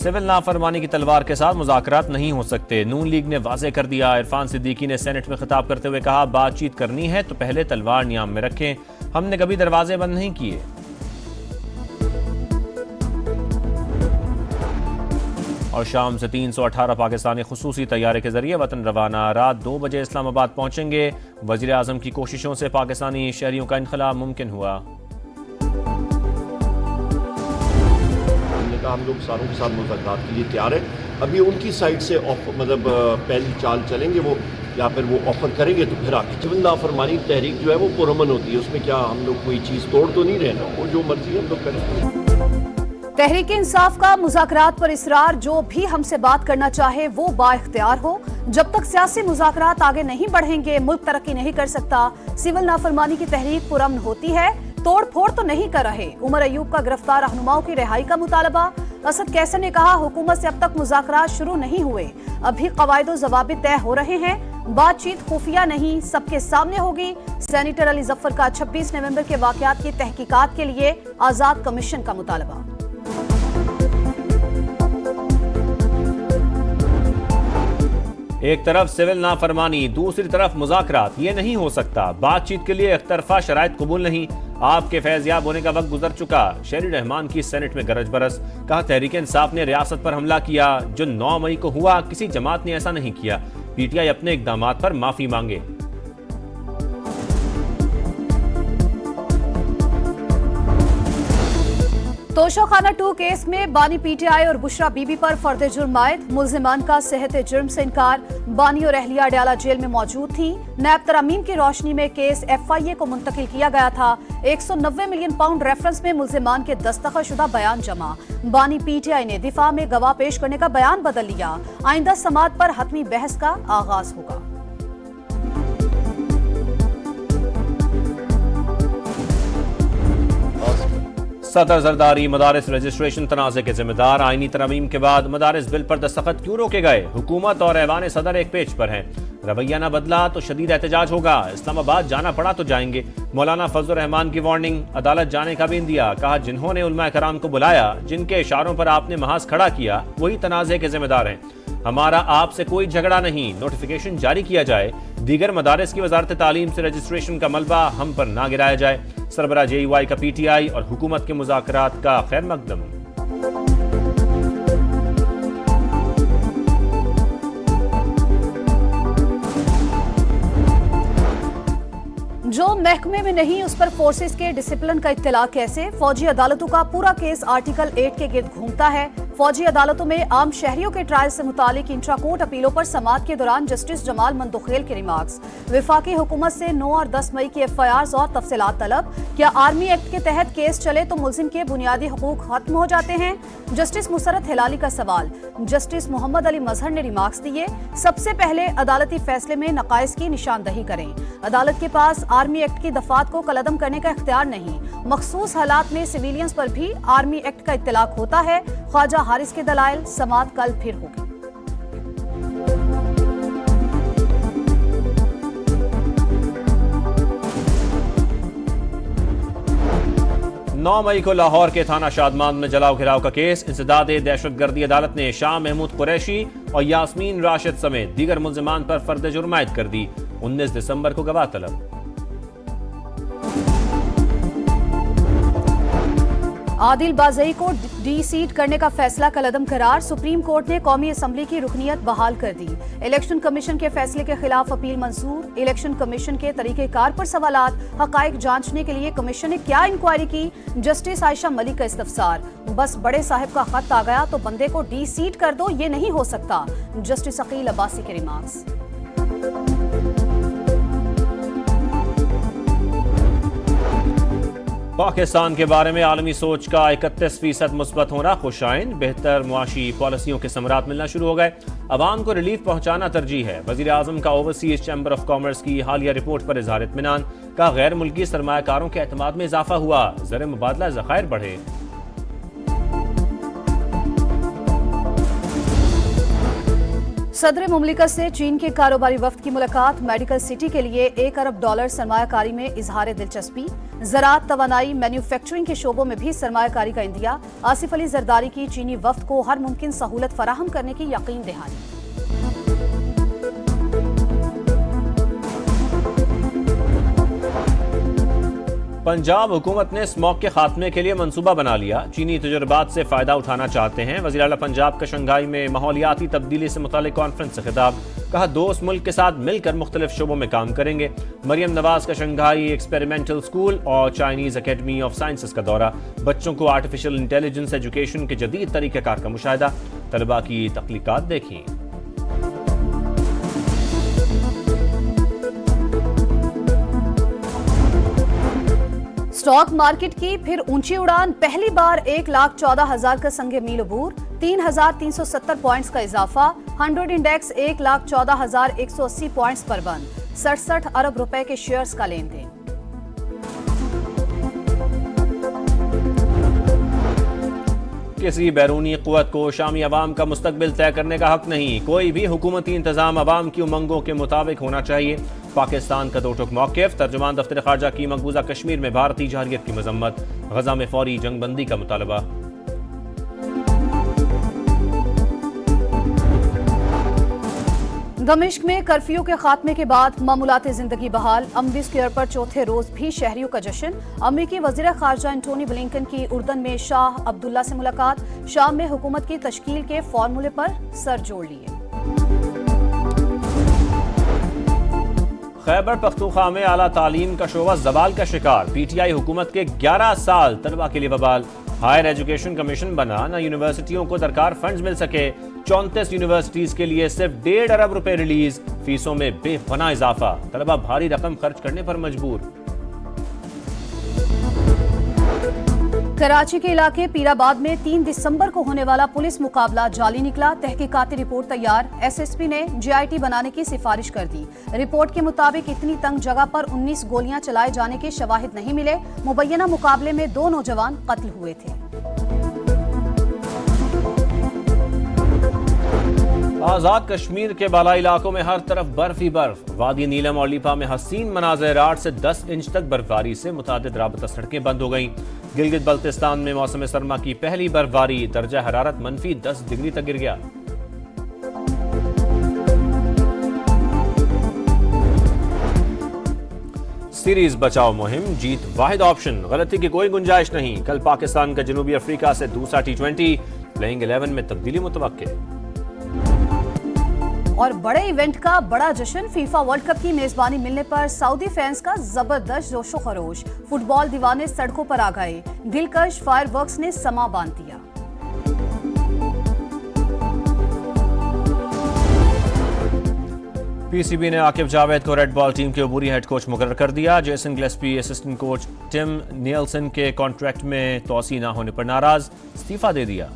Civil नाफरमानी की तलवार के साथ मुज़ाकरात नहीं हो सकते, नून लीग ने वाज़े कर दिया। इरफान सिद्दीकी ने सेनेट में खिताब करते हुए कहा, बातचीत करनी है तो पहले तलवार नियाम में रखें, हमने कभी दरवाजे बंद नहीं किए। और शाम से 318 पाकिस्तानी खुसूसी तैयारे के जरिए वतन रवाना, रात 2 बजे इस्लामाबाद पहुंचेंगे। वजीर आजम की कोशिशों से पाकिस्तानी शहरियों का इनखला मुमकिन हुआ। हम लोग सारों के साथ मुज़ाकरात के लिए तैयार है। अभी उनकी साइड से मतलब पहली चाल चलेंगे वो, या फिर वो ऑफर करेंगे तो फिर आगे सिविल नाफरमानी तहरीक जो है वो पुरअमन होती है, उसमें क्या हम लोग कोई चीज़ तोड़ तो नहीं रहे ना, वो जो मर्जी हम लोग करें। तहरीक इंसाफ का मुज़ाकरात पर इसरार, जो भी हमसे बात करना चाहे वो बाइख्तियार हो। जब तक सियासी मुज़ाकरात आगे नहीं बढ़ेंगे मुल्क तरक्की नहीं कर सकता। सिविल नाफरमानी की तहरीक पुरअमन होती है, तोड़ फोड़ तो नहीं कर रहे। उमर अयूब का गिरफ्तार रहनुमाओं की रिहाई का मुतालबा। असद कैसर ने कहा, हुकूमत से अब तक मुज़ाकरात शुरू नहीं हुए, अभी कवायदो ज़वाबित तय हो रहे हैं, बातचीत खुफिया नहीं सबके सामने होगी। सेनेटर अली जफर का 26 नवंबर के वाकयात की तहकीकात के लिए आजाद कमीशन का मुतालबा। एक तरफ सिविल नाफरमानी, दूसरी तरफ मुज़ाकरात, ये नहीं हो सकता। बातचीत के लिए एकतरफा शराइत कबूल नहीं। आपके फैज़याब होने का वक्त गुजर चुका। शेरी रहमान की सेनेट में गरज बरस। कहा, तहरीक इंसाफ ने रियासत पर हमला किया, जो 9 मई को हुआ किसी जमात ने ऐसा नहीं किया। पीटीआई अपने इकदामात पर माफी मांगे। तोशाखाना 2 केस में बानी पीटीआई और बुशरा बीबी पर फर्द जुर्म आयद। मुल्जिमान का सेहत जुर्म से इनकार। बानी और अहलिया अडयाला जेल में मौजूद थी। नैब तरामीम की रोशनी में केस FIA को मुंतकिल किया गया था। 190 मिलियन पाउंड रेफरेंस में मुल्जिमान के दस्तखतशुदा बयान जमा। बानी पीटीआई ने दिफा में गवाह पेश करने का बयान बदल लिया। आइंदा समाअत पर हतमी बहस का आगाज होगा। सदर जरदारी, मदारिस रजिस्ट्रेशन तनाज़े के जिम्मेदार। आईनी तरमीम के बाद मदारिस बिल पर दस्तखत क्यों रोके गए? हुकूमत और ऐवान सदर एक पेज पर हैं। रवैया न बदला तो शदीद एहतजाज होगा। इस्लामाबाद जाना पड़ा तो जाएंगे। मौलाना फजल रहमान की वार्निंग, अदालत जाने का भी दिया। कहा, जिन्होंने उलमा कराम को बुलाया, जिनके इशारों पर आपने महाज खड़ा किया, वही तनाज़े के जिम्मेदार हैं। हमारा आपसे कोई झगड़ा नहीं, नोटिफिकेशन जारी किया जाए। दीगर मदारिस की वजारत तालीम से रजिस्ट्रेशन का मलबा हम पर ना गिराया जाए। सरबरा JUI का PTI और हुकूमत के मुज़ाकरात का खैर मकदम। जो महकमे में नहीं उस पर फोर्सेस के डिसिप्लिन का इत्तला कैसे? फौजी अदालतों का पूरा केस आर्टिकल 8 के गिर्द घूमता है। फौजी अदालतों में आम शहरियों के ट्रायल से मुतालिक इंट्रा कोर्ट अपीलों पर समाअत के दौरान जस्टिस जमाल मंदुखेल के रिमार्क्स। विफाकी हुकूमत से 9 और 10 मई की FIRs और तफसीलात तलब। क्या आर्मी एक्ट के तहत केस चले तो मुल्जिम के बुनियादी हुकूक खत्म हो जाते हैं? जस्टिस मुसरत हिलाली का सवाल। जस्टिस मोहम्मद अली मजहर ने रिमार्क्स दिए, सबसे पहले अदालती फैसले में नकाइस की निशानदही करें। अदालत के पास आर्मी एक्ट की दफात को कलअदम करने का इख्तियार नहीं। मखसूस हालात में सिविलियंस पर भी आर्मी एक्ट का इत्तलाक होता है। ख्वाजा हारिस के दलाइल। समाअत कल फिर होगी। 9 मई को लाहौर के थाना शादमान में जलाओ घिराव का केस। इंसदाद दहशतगर्दी अदालत ने शाह महमूद कुरैशी और यास्मीन राशिद समेत दीगर मुल्जिमान पर फर्द जुर्म आयद कर दी। 19 दिसंबर को गवाह तलब। आदिल बाजई को डी-सीट करने का फैसला कलअदम करार। सुप्रीम कोर्ट ने कौमी असम्बली की रुकनीत बहाल कर दी। इलेक्शन कमीशन के फैसले के खिलाफ अपील मंजूर। इलेक्शन कमीशन के तरीकेकार पर सवालात, हकाइक जांचने के लिए कमीशन ने क्या इंक्वायरी की? जस्टिस आयशा मलिक का इस्तफसार। बस बड़े साहब का खत आ गया तो बंदे को डी-सीट कर दो, ये नहीं हो सकता। जस्टिस अकील अब्बासी के रिमार्क्स। पाकिस्तान के बारे में आलमी सोच का 31% मुस्बत होना खुशाइन। बेहतर मुआशी पॉलिसियों के समरात मिलना शुरू हो गए। अवाम को रिलीफ पहुंचाना तरजीह है। वजीर आजम का ओवरसीज चैम्बर ऑफ कॉमर्स की हालिया रिपोर्ट पर इजहार इत्मीनान। का गैर मुल्की सरमायाकारों के एतमाद में इजाफा हुआ, ज़र मुबादला ज़खायर बढ़े। सदर मुमलिकत से चीन के कारोबारी वफ्द की मुलाकात, मेडिकल सिटी के लिए $1 अरब सरमायाकारी में इजहार दिलचस्पी, ज़राअत, तवानाई, मैन्युफैक्चरिंग के शोबों में भी सरमायाकारी का इंदिया। आसिफ अली जरदारी की चीनी वफ्द को हर मुमकिन सहूलत फराहम करने की यकीन दहानी। पंजाब हुकूमत ने स्मॉग के खात्मे के लिए मंसूबा बना लिया। चीनी तजुर्बात से फायदा उठाना चाहते हैं। वज़ीर आला पंजाब का शंघाई में माहौलियाती तब्दीली से मुतालिक कॉन्फ्रेंस से खिताब, कहा दोस्त मुल्क के साथ मिलकर मुख्तलिफ शोबों में काम करेंगे। मरियम नवाज का शंघाई एक्सपेरिमेंटल स्कूल और चाइनीज अकेडमी ऑफ साइंसेस का दौरा, बच्चों को आर्टिफिशियल इंटेलिजेंस एजुकेशन के जदीद तरीक़ेकार का मुशाहिदा, तलबा की तख्लीकात देखी। स्टॉक मार्केट की फिर ऊंची उड़ान, पहली बार 1,14,000 का संगे मील अबूर, 3,370 पॉइंट्स का इजाफा। 100 इंडेक्स 1,14,180 पॉइंट्स पर बंद। 67 अरब रुपए के शेयर्स का लेन देन। किसी बैरूनी क़ुव्वत को शामी अवाम का मुस्तकबिल तय करने का हक नहीं। कोई भी हुकूमती इंतजाम अवाम की उमंगों के मुताबिक होना चाहिए। पाकिस्तान का दो टुक मौक़िफ़, तर्जुमान दफ्तर खारजा की मकबूजा कश्मीर में भारतीय जहरियत की मजम्मत, गजा में फौरी जंगबंदी का मुतालबा। दमिश्क में कर्फ्यू के खात्मे के बाद मामूलात जिंदगी बहाल। अमवी स्क्वायर पर चौथे रोज भी शहरियों का जश्न। अमरीकी वज़ीर ख़ारजा एंटोनी ब्लिंकन की उर्दन में शाह अब्दुल्ला से मुलाकात, शाम में हुकूमत की तश्कील के फॉर्मूले पर सर जोड़ लिए। खैबर पख्तूनख्वा में आला तालीम का शोबा जवाल का शिकार। PTI हुकूमत के 11 साल तलबा के लिए बवाल। हायर एजुकेशन कमीशन बना, न यूनिवर्सिटियों को दरकार फंड्स मिल सके। 34 यूनिवर्सिटीज के लिए सिर्फ 1.5 अरब रुपए रिलीज। फीसों में बेपनाह इजाफा, तलबा भारी रकम खर्च करने पर मजबूर। कराची के इलाके पीराबाद में 3 दिसंबर को होने वाला पुलिस मुकाबला जाली निकला। तहकीकाती रिपोर्ट तैयार, SSP ने JIT बनाने की सिफारिश कर दी। रिपोर्ट के मुताबिक इतनी तंग जगह पर 19 गोलियां चलाए जाने के शवाहिद नहीं मिले। मुबैना मुकाबले में 2 नौजवान कत्ल हुए थे। आजाद कश्मीर के बालाई इलाकों में हर तरफ बर्फ ही बर्फ। वादी नीलम और लीपा में हसीन मनाज़र, 8 से 10 इंच तक बर्फबारी से मुतादिद राबता सड़कें बंद हो गईं। गिलगित बल्तिस्तान में मौसम सरमा की पहली बर्फबारी, दर्जा हरारत -10 डिग्री तक गिर गया। सीरीज बचाओ मुहिम, जीत वाहिद ऑप्शन, गलती की कोई गुंजाइश नहीं। कल पाकिस्तान का जनूबी अफ्रीका से दूसरा T20, प्लेइंग 11 में तब्दीली मुतवक्के। और बड़े इवेंट का बड़ा जश्न, फीफा वर्ल्ड कप की मेजबानी मिलने पर सऊदी फैंस का जबरदस्त जोशो खरोश। फुटबॉल दीवाने सड़कों पर आ गए। दिलकश फायरवर्क्स ने समा बांध दिया। PCB ने आकिब जावेद को रेड बॉल टीम के अबूरी हेड कोच मुकर्रर कर दिया। Jason Gillespie assistant coach Tim Nielsen के कॉन्ट्रैक्ट में तोसी न होने पर नाराज, इस्तीफा दे दिया।